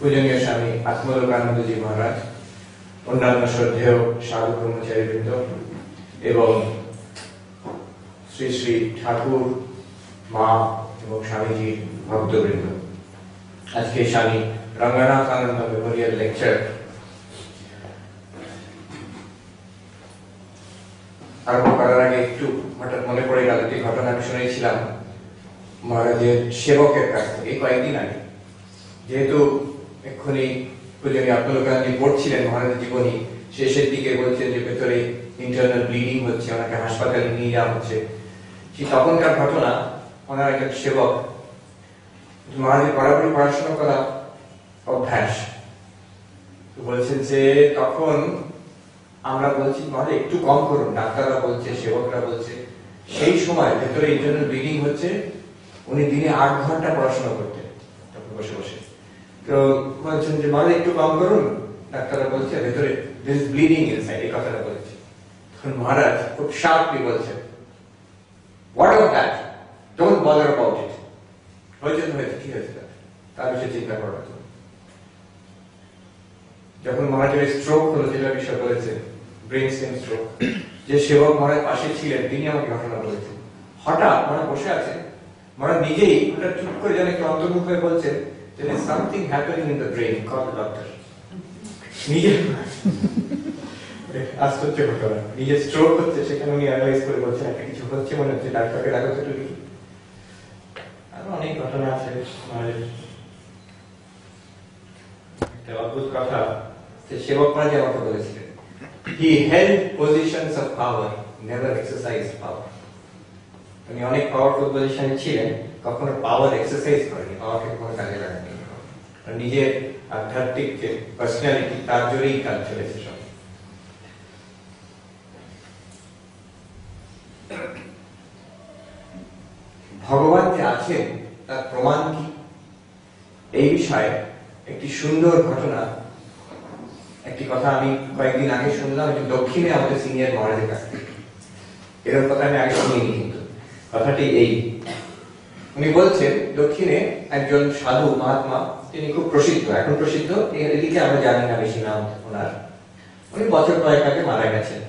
পূজনীয় স্বামী আত্মলোকানন্দজি মহারাজ, অন্যান্য শ্রদ্ধেয় সাধু ব্রহ্মচারীবৃন্দ এবং শ্রী শ্রী ঠাকুর, মা এবং স্বামীজির ভক্তবৃন্দ, আজকে স্বামী রঙ্গনাথ আনন্দ মেমোরিয়াল লেকচার আরম্ভ করার আগে একটু হঠাৎ মনে পড়ে গেল যে ঘটনাটা শুনেছিলাম মহারাজের সেবকের কাছ থেকে কয়েকদিন আগে। যেহেতু এক্ষুনি পূজনীয় আত্মলোকানন্দজি পড়ছিলেন মহারাজের জীবনী, শেষের দিকে বলছেন যে ভেতরে ইন্টারনাল ব্লিডিং হচ্ছে, ওনাকে হাসপাতালে নিয়ে যাওয়া হচ্ছে। সেই তখনকার ঘটনা, ওনার একজন সেবক, মহারাজের বরাবরই পড়াশোনা করা অভ্যাস, বলছেন যে তখন আমরা বলছি মহারাজ একটু কম করুন, ডাক্তাররা বলছে, সেবকরা বলছে। সেই সময় ভেতরে ইন্টারনাল ব্লিডিং হচ্ছে, উনি দিনে 8 ঘন্টা পড়াশোনা করতেন তখন বসে বসে। তো বলছেন যে মহারাজ একটু কম করুন, ডাক্তাররা বলছে ভেতরে there is bleeding inside, এই কথাটা বলছে। তখন মহারাজ খুব শার্পলি বলছেন, what of that, don't bother about it, হয়েছে তো হয়েছে, কি হয়েছে তার বিষয়ে চিন্তা করা। যখন মহারাজের স্ট্রোক হলো, যেটা বিষয় বলেছে ব্রেন স্টেম স্ট্রোক, যে সেবক মহারাজ পাশে ছিলেন তিনি আমাকে ঘটনা বলেছেন। হঠাৎ মহারাজ বসে আছে, মহারাজ নিজেই হঠাৎ চুপ করে যেন একটু অন্তর্মুখ হয়ে বলছেন there is something happening in the brain, call the doctor. নিজে আশ্চর্য ঘটনা, নিজে স্ট্রোক হচ্ছে সেখানে উনি অ্যানালাইজ করে বলছেন একটা কিছু হচ্ছে মনে হচ্ছে, ডাক্তারকে ডাকাতে তো লিখি। আরো অনেক ঘটনা আছে মহারাজের। একটা অদ্ভুত কথা সেবক মহারাজ আমাকে বলেছিলেন, he held positions of power, never exercised power. উনি অনেক পাওয়ারফুল পজিশনে ছিলেন, কখনো পাওয়ার এক্সারসাইজ করেনি, পাওয়ারকে কখনো কাজে লাগাননি। নিজের আধ্যাত্মিক যে পার্সোনালিটি, তার জোরেই কাজ চলেছে সব। ভগবান যে আছেন তার প্রমাণ কি, এই বিষয়ে একটি সুন্দর ঘটনা, একটি কথা আমি কয়েকদিন আগে শুনলাম দক্ষিণে আমাদের সিনিয়র মহারাজের কাছ থেকে। এরকম কথা আমি আগে শুনিনি, কিন্তু কথাটি এই, উনি বলছেন দক্ষিণে একজন সাধু মহাত্মা, তিনি খুব প্রসিদ্ধ, এখন প্রসিদ্ধ, এদিকে আমরা জানি না বেশি নাম ওনার। উনি বছর কয়েক আগে মারা গেছেন,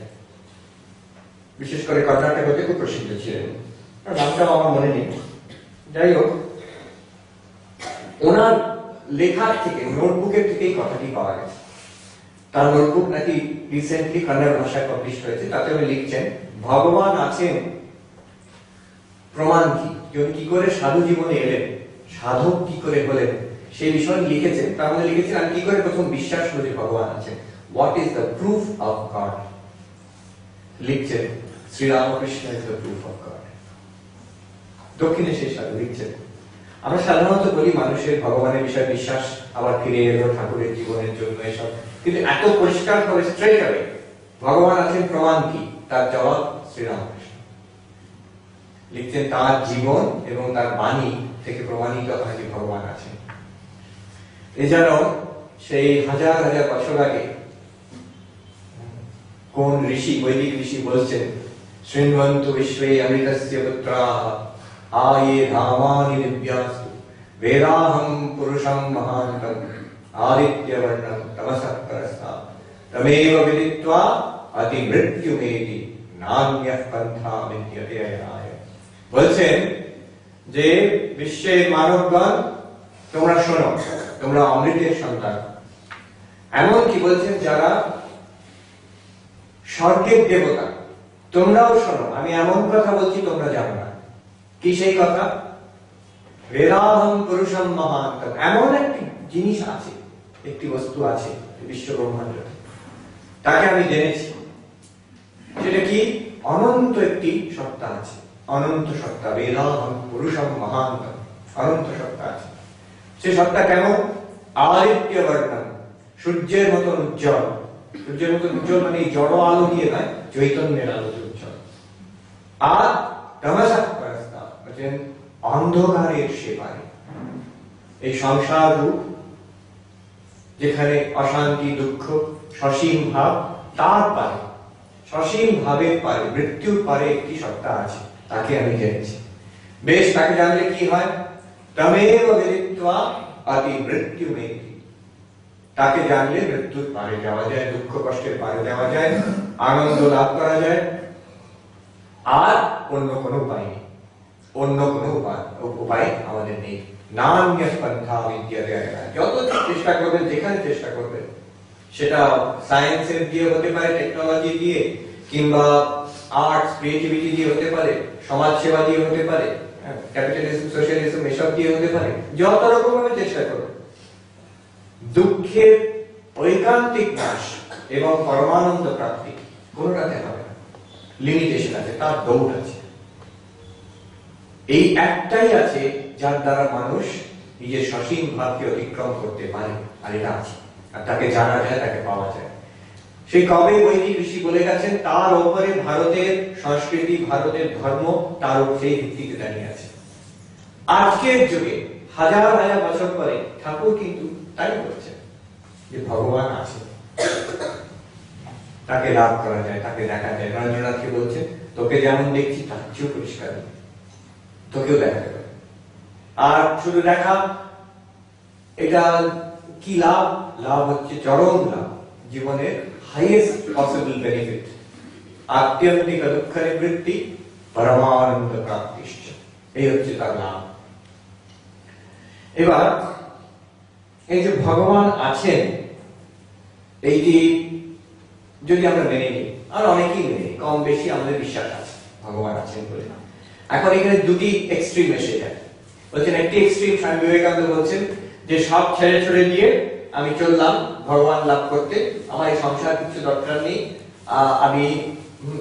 বিশেষ করে কর্ণাটক হতে খুব প্রসিদ্ধ ছিলেন, নামটাও আমার মনে নেই। যাই হোক, ওনার লেখার থেকে, নোটবুকের থেকেই কথাটি পাওয়া গেছে। তার নোটবুক নাকি রিসেন্টলি কন্নড় ভাষায় পাবলিশ হয়েছে, তাতে উনি লিখছেন ভগবান আছেন প্রমাণ কি, উনি কি করে সাধু জীবনে এলেন, সাধক কি করে হলেন, সেই বিষয়ে লিখেছেন। তার মধ্যে লিখেছেন আমি কি করে প্রথম বিশ্বাস করি ভগবান আছেন, what is the proof of God. লিখছেন Sri Ramakrishna is the proof of God. দক্ষিণে সেই সাধু লিখছেন। আমরা সাধারণত বলি মানুষের ভগবানের বিষয়ে বিশ্বাস আবার ফিরে এলো ঠাকুরের জীবনের জন্য এসব, কিন্তু এত পরিষ্কার করে স্ট্রেট আওয়ে ভগবান আছেন প্রমাণ কি, তার জবাব শ্রীরামকৃষ্ণ। লিখছেন তার জীবন এবং তার বাণী থেকে প্রমাণিত হয় যে ভগবান আছেন। এছাড়াও সেই হাজার হাজার বছর আগে কোন ঋষি, বৈদিক ঋষি বলছেন শৃণ্বন্তু বিশ্বে অমৃতস্য পুত্রাঃ আয়ে ধামানি দিব্যাস্তু বেদাহং পুরুষং মহান্তং আদিত্যবর্ণং তমসঃ পরস্তাৎ তমেব বিদিত্বা অতি মৃত্যুমেতি নান্যঃ পন্থা বিদ্যতে অনায়। বলছেন যে বিশ্বের মানবগণ তোমরা শোনো, তোমরা অমৃতের সন্তান। এমনকি বলছেন যারা স্বর্গের দেবতা, তোমরাও শোনো, আমি এমন কথা বলছি তোমরা জানো না। কি সেই কথা? বেদাহং পুরুষম মহান্তম, এমন একটি জিনিস আছে, একটি বস্তু আছে বিশ্ব ব্রহ্মাণ্ড, তাকে আমি জেনেছি। সেটা কি? অনন্ত একটি সত্তা আছে, অনন্ত সত্তা। বেদাহং পুরুষম মহান্তম, অনন্ত সত্তা আছে। সে সত্তা কেমন? আদিত্য বর্ণম, সূর্যের মতন উজ্জ্বল। সূর্যের মতন উজ্জ্বল মানে জড় আলো দিয়ে নয়, চৈতন্যের আলো উজ্জ্বল। আর তমসঃ পরস্তাৎ, অন্ধকারের সেপারে। এই সংসার রূপ যেখানে অশান্তি, দুঃখ, সসীম ভাব, তার পারে, সসীম ভাবের পারে, মৃত্যুর পারে একটি সত্তা আছে, তাকে আমি জেনেছি। বেশ, তাকে জানলে কি হয়? তমেব বিদিত্বা অতি মৃত্যুমেতি তাকে জানলে মৃত্যুর পারে যাওয়া যায়, দুঃখ কষ্টের পারে যাওয়া যায়, আনন্দ লাভ করা যায়, আর অন্য কোনো উপায় নেই। অন্য কোনো উপায় আমাদের নেই। নান্যা পন্থা বিদ্যতে। যত চেষ্টা করবেন, যেখানে চেষ্টা করবেন, সেটা সায়েন্সের দিয়ে হতে পারে, টেকনোলজি দিয়ে, কিংবা আর্টস ক্রিয়েটিভিটি দিয়ে হতে পারে, সমাজ সেবা দিয়ে হতে পারে, ক্যাপিটালিজম সোশ্যালিজম এসব দিয়ে হতে পারে। যত রকম ভাবে চেষ্টা করবেন, দুঃখের ঐকান্তিক নাশ এবং পরমানন্দ প্রাপ্তি কোনোটাতে হবে না। লিমিটেশন আছে, তার দৌড় আছে। এই একটাই আছে যার দ্বারা মানুষ নিজের সসীম ভাবকে অতিক্রম করতে পারে, আর এটা আছে, আর তাকে জানা যায়, তাকে পাওয়া যায়। সেই কবে বৈদিক ঋষি বলে গেছেন, তার উপরে ভারতের সংস্কৃতি, ভারতের ধর্ম, তার সেই ভিত্তিতে দাঁড়িয়ে আছে। আজকের যুগে হাজার হাজার বছর পরে ঠাকুর কিন্তু তাই বলছেন যে ভগবান আছে, তাকে লাভ করা যায়, তাকে দেখা যায়। রবীন্দ্রনাথকে বলছে, তোকে যেমন দেখছি তার চেয়েও পরিষ্কার তোকেও দেখাতে পারে। আর শুধু দেখা, এটা কি লাভ? লাভ হচ্ছে চরম লাভ, জীবনের হাইয়েস্ট পসিবল বেনিফিট, আত্যন্তিক দুঃখ নিবৃত্তি, পরমানন্দ প্রাপ্তি, এই হচ্ছে তার লাভ। এবার এই যে ভগবান আছেন, এইটি যদি আমরা মেনে নিই, আর অনেকেই মেনে নিই, কম বেশি আমাদের বিশ্বাস আছে ভগবান আছেন বলে। এখন এখানে দুটি এক্সট্রিম এসে যায়। বলছেন একটি এক্সট্রিম স্বামী বিবেকানন্দ বলছেন যে সব ছেড়ে ছড়ে দিয়ে আমি চললাম ভগবান লাভ করতে, আমার এই সংসার কিছু দরকার নেই, আমি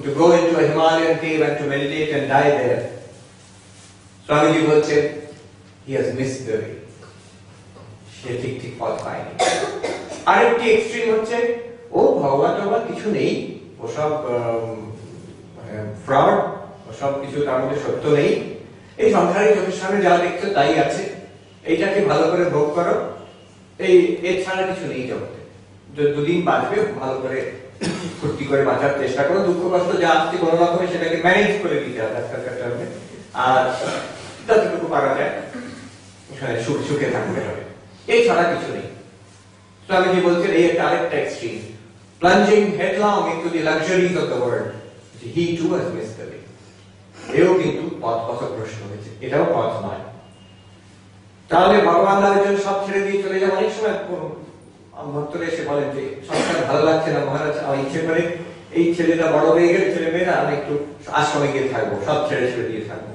to go into a Himalayan cave and to meditate and die there. Swamiji বলছেন he has missed the way, সে ঠিক পথ পায়নি। আরেকটি এক্সট্রিম হচ্ছে ও ভগবান টগবান কিছু নেই, ওসব ফ্রড, ওসব কিছু তার মধ্যে সত্য নেই, এই সংসারের চোখের সামনে যা দেখছো তাই আছে, এইটাকে ভালো করে ভোগ করো, এই এর ছাড়া কিছু নেই জগতে। দুদিন বাঁচবে, ভালো করে ফুর্তি করে বাঁচার চেষ্টা করো, দুঃখ কষ্ট যা আসছে কোনো রকমে সেটাকে ম্যানেজ করে দিতে হবে, আর যতটুকু পারা যায় সুখে থাকতে হবে, এই ছাড়া কিছু নেই। স্বামীজি বলছেন এই একটা আরেকটা extreme, plunging headlong into the luxuries of the world, he too has missed the way. এও কিন্তু পথভ্রষ্ট হয়েছে, এটাও পথ নয়। তাহলে ভগবান লাভের জন্য সব ছেড়ে দিয়ে চলে যাওয়া, অনেক সময় ভক্তরা এসে বলেন যে সংসার ভালো লাগছে না মহারাজ, আমার ইচ্ছে করে এই ছেলেটা বড় হয়ে গেলে, ছেলে মেয়েরা আমি একটু আশ্রমে গিয়ে থাকবো, সব ছেড়ে দিয়ে থাকবো,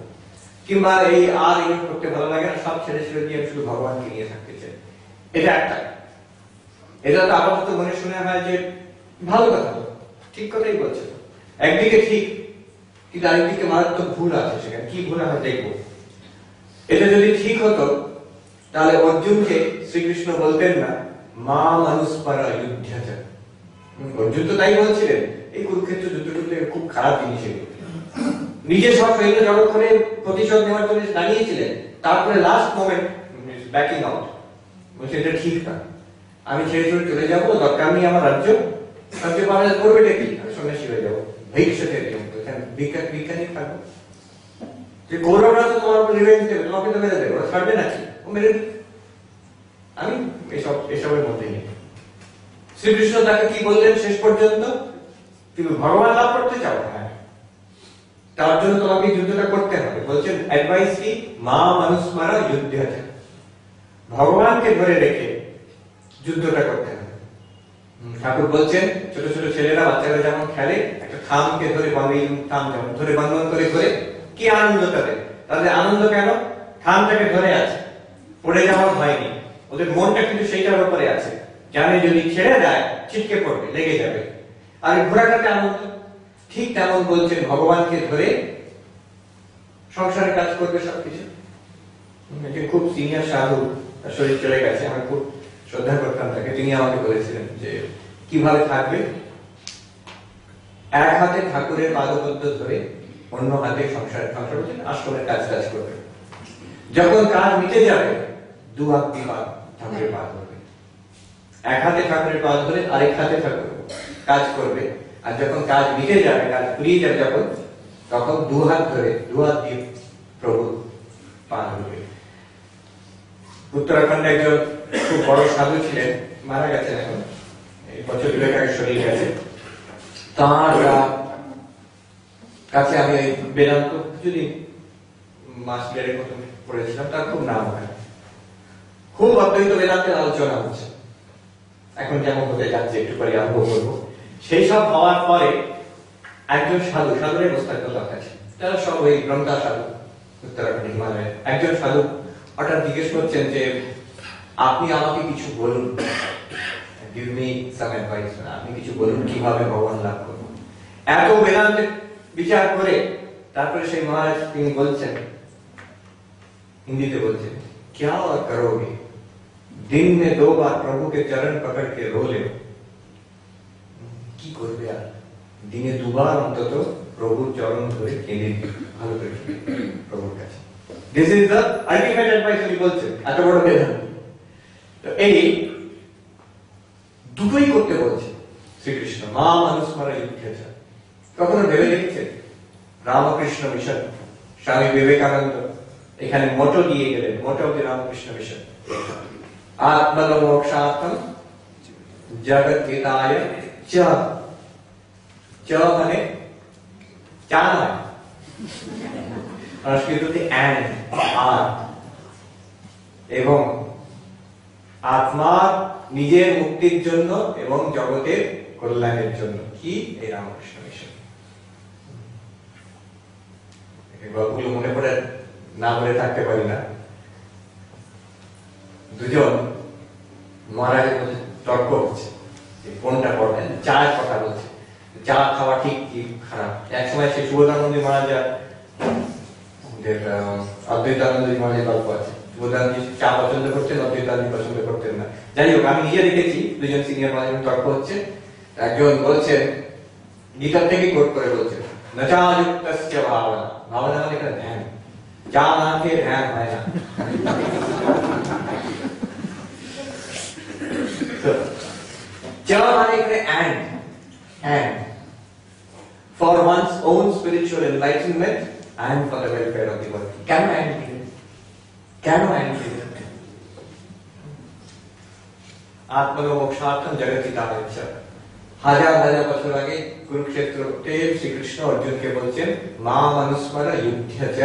কিংবা এই আর এই করতে ভালো লাগে না, সব ছেড়ে দিয়ে শুধু ভগবানকে নিয়ে থাকতে চাই। এটা একটা, এটা তো আপাতত মনে শুনে হয় যে ভালো কথা, তো ঠিক কথাই বলছে, একদিকে ঠিক, কিন্তু আরেকদিকে মারাত্মক ভুল আছে। সেখানে কি ভুল হয় দেখবো। এটা যদি ঠিক হতো তাহলে অর্জুনকে শ্রীকৃষ্ণ বলতেন না মা মানুষপারা যুদ্ধ। অর্জুন তো তাই বলছিলেন, এই কুরুক্ষেত্র যুদ্ধটুকু খুব খারাপ জিনিস, নিজে সব সৈন্য জড়ো করে প্রতিশোধ নেওয়ার জন্য দাঁড়িয়েছিলেন, তারপরে লাস্ট মোমেন্ট ব্যাকিং আউট, বলছে এটা ঠিক না, আমি ছেড়ে ছেড়ে চলে যাবো, দরকার নেই আমার রাজ্য পালন করবে ডেকে, আমি সন্ন্যাসী হয়ে যাবো, ভিক্ষানি থাকবো, যে কৌরবরা তো তোমার উপর রিভেঞ্জ দেবে, তোমাকে তো মেরে দেবে, ওরা ছাড়বে নাকি, ও মেরে দেবে। আমি এসবের মধ্যে নেই। শ্রীকৃষ্ণ তাকে কি বললেন শেষ পর্যন্ত, তুমি ভগবান লাভ করতে চাও, হ্যাঁ, তার জন্য তোমাকে যুদ্ধটা করতে হবে। বলছেন অ্যাডভাইস কি, মা মানুষ মারা যুদ্ধ আছে, ভগবানকে ধরে রেখে যুদ্ধটা করতে হবে। ঠাকুর বলছেন ছোট ছোট ছেলেরা, বাচ্চারা যেমন খেলে, একটা থামকে ধরে থাম যেমন ধরে বন্ধন করে করে কি আনন্দ তাদের, তাদের আনন্দ কেন, থামটাকে ধরে আছে, পড়ে যাওয়ার হয়নি, ওদের মনটা কিন্তু সেইটার উপরে আছে, জানে যদি ছেড়ে দেয় ছিটকে পড়বে, লেগে যাবে, আর ঘোরাটাতে আনন্দ। ঠিক তেমন বলছেন ভগবানকে ধরে সংসারে কাজ করবে সবকিছু। খুব সিনিয়র সাধু, শরীর চলে গেছে, আমি খুব শ্রদ্ধা করতাম তাকে, তিনি আমাকে বলেছিলেন যে কিভাবে থাকবে, এক হাতে ঠাকুরের পাদপদ্ম ধরে, অন্য হাতে সংসার আশ্রমের কাজ করবে, যখন কাজ মিটে যাবে দু হাত দিয়ে ঠাকুরের পা ধরবে, এক হাতে ঠাকুরের পা ধরে আরেক হাতে ঠাকুর কাজ করবে, আর যখন কাজ মিটে যাবে, কাজ ফুরিয়ে যাবে যখন, তখন দু হাত দিয়ে প্রভু পা ধরবে। উত্তরাখণ্ডে একজন খুব বড় সাধু ছিলেন, মারা গেছেন এখন, এই বছর 2 আগে সরিয়ে গেছে। তার কাছে আমি এই বেদান্ত কিছুদিন মাস 1.5 মতো পড়েছিলাম। তার খুব নাম হয়, খুব অদ্বৈত বেদান্তের আলোচনা হচ্ছে এখন যেমন হতে যাচ্ছে, একটু পরে আরম্ভ করবো। সেই সব হওয়ার পরে একজন সাধু, সাধুরের মোস্তাক আছে, তারা সব ওই ব্রহ্মা সাধু, উত্তরাখণ্ড হিমালয়ের একজন সাধু হঠাৎ জিজ্ঞেস করছেন যে আপনি আমাকে কিছু বলুন, give me some advice, আপনি কিছু বলুন কিভাবে ভগবান লাভ করব। এত বেদান্তের বিচার করে তারপরে সেই মহারাজ তিনি বলছেন, হিন্দিতে বলছেন, क्या करोगे दिन में 2 बार प्रभु के चरण पकड़ के रो ले। কি করবে আর, দিনে 2 বার অন্তত প্রভুর চরণ ধরে কেঁদে ভালো করে প্রভুর কাছে। This is the ultimate advice উনি বলছেন, এত বড় বেদান্ত। তো এই দুটোই করতে বলছে শ্রীকৃষ্ণ, মা মানুষমারা লিখেছে। কখনো ভেবে দেখছেন রামকৃষ্ণ মিশন, স্বামী বিবেকানন্দ এখানে মোটো দিয়ে গেলেন, মোটো অফ দি রামকৃষ্ণ মিশন, আত্মমোক্ষার্থম জগদ্হিতায় চ, চ মানে চা নয়, সংস্কৃততে অ্যান্ড, আর, এবং আত্মার নিজের মুক্তির জন্য এবং জগতের কল্যাণের জন্য। কি এই রামকৃষ্ণ মিশন? গল্পগুলো মনে পড়ে না বলে থাকতে পারি না। দুজন মহারাজের মধ্যে তর্ক হচ্ছে কোনটা পড়বেন, চায়ের কথা বলছে, চা খাওয়া ঠিক কি খারাপ। এক সময় সে সুবোধানন্দ মহারাজ, অদ্বৈতানন্দ মহারাজের গল্প আছে, সুবোধানন্দ চা পছন্দ করতেন, অদ্বৈতানন্দ পছন্দ করতেন না। যাই হোক, আমি নিজে দেখেছি দুজন সিনিয়র মহারাজের তর্ক হচ্ছে। একজন বলছেন, গীতার থেকে কোট করে বলছেন, নচা যুক্তস্য ভাবনা, ভাবনা মানে ধ্যান, চা না খেয়ে ধ্যান হয় না। চা মানে এখানে and for one's own spiritual enlightenment and for the welfare of the world. কেন and দিলেন? কেন and দিলেন? আত্মমোক্ষার্থম জগদ্হিতায় চ। হাজার হাজার বছর আগে কুরুক্ষেত্রতে শ্রীকৃষ্ণ অর্জুনকে বলছেন, মা মানুষমারা যুদ্ধে চ,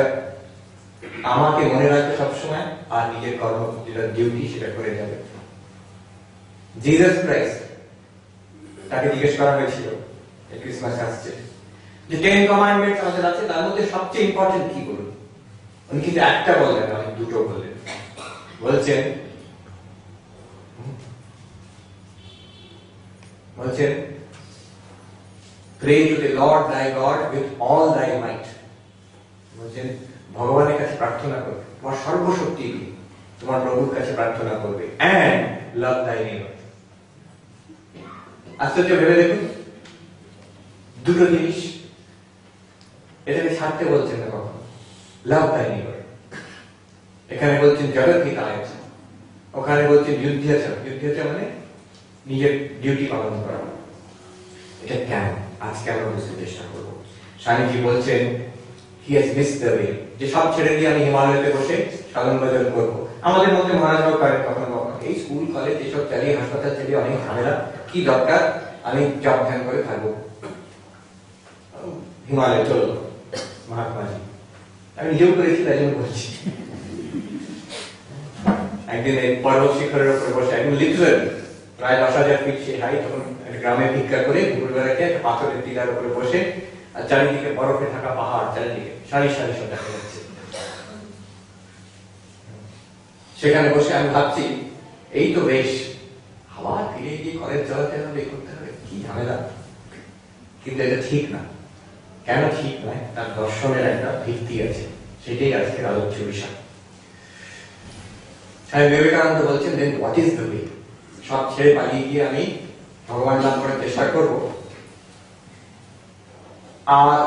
আমাকে মনে রাখবে সবসময়, আর নিজের কর্ম যেটা ডিউটি সেটা করে যাবে। জিসাস ক্রাইস্ট, তাকে জিজ্ঞেস করা হয়েছিল ক্রিসমাস আসছে যে 10 কমান্ডমেন্টস আমাদের আছে, তার মধ্যে সবচেয়ে ইম্পর্টেন্ট কি বলুন? উনি কিন্তু একটা বললেন না, উনি দুটো বললেন। বলছেন pray to the Lord thy God with all thy might. বলছেন ভগবানের কাছে প্রার্থনা করবে, তোমার সর্বশক্তি দিয়ে তোমার প্রভুর কাছে প্রার্থনা করবে, and love thy neighbor. আশ্চর্য ভেবে দেখুন, দুটো জিনিস, এটাকে ছাড়তে বলছেন না কখনো। লাভ তাই নেইবার, এখানে বলছেন জগদ্হিতায় চ, ওখানে বলছেন যুদ্ধে চ। যুদ্ধে চ মানে নিজের ডিউটি পালন করা। এটা কেন আজকে আমরা বুঝতে চেষ্টা করবো। স্বামীজি বলছেন he has missed the way, যে সব ছেড়ে দিয়ে আমি হিমালয়তে বসে সাধন ভজন করবো। আমাদের মধ্যে মহারাজরাও করেন কখনো কখনো, এই স্কুল কলেজ এসব চালিয়ে, হাসপাতাল চালিয়ে অনেক ঝামেলা, কি দরকার, আমি জব ধ্যান করে থাকবো, হিমালয় চলো মহাত্মাজি। আমি নিজেও করেছি, তাই জন্য বলছি। একদিন এই পর্বত শিখরের উপরে বসে, একদম লিটারালি প্রায় 10,000 ফিট সে হাই, তখন গ্রামে ভিক্ষা করে দুপুরবেলাকে একটা পাথরের টিলার উপরে বসে, আর চারিদিকে বরফে থাকা পাহাড়, চারিদিকে সারি সারি সব দেখা যাচ্ছে। সেখানে বসে আমি ভাবছি, এই তো বেশ, আবার ফিরে গিয়ে কলেজ চালাতে হবে, করতে হবে, কি ঝামেলা। কিন্তু এটা ঠিক না। কেন ঠিক নয়? তার দর্শনের একটা ভিত্তি আছে, সেটাই আজকের আলোচ্য বিষয়। স্বামী বিবেকানন্দ বলছেন, দেন হোয়াট ইজ দ্য ওয়ে? সব ছেড়ে পালিয়ে গিয়ে আমি ভগবান লাভ করার চেষ্টা করব, আর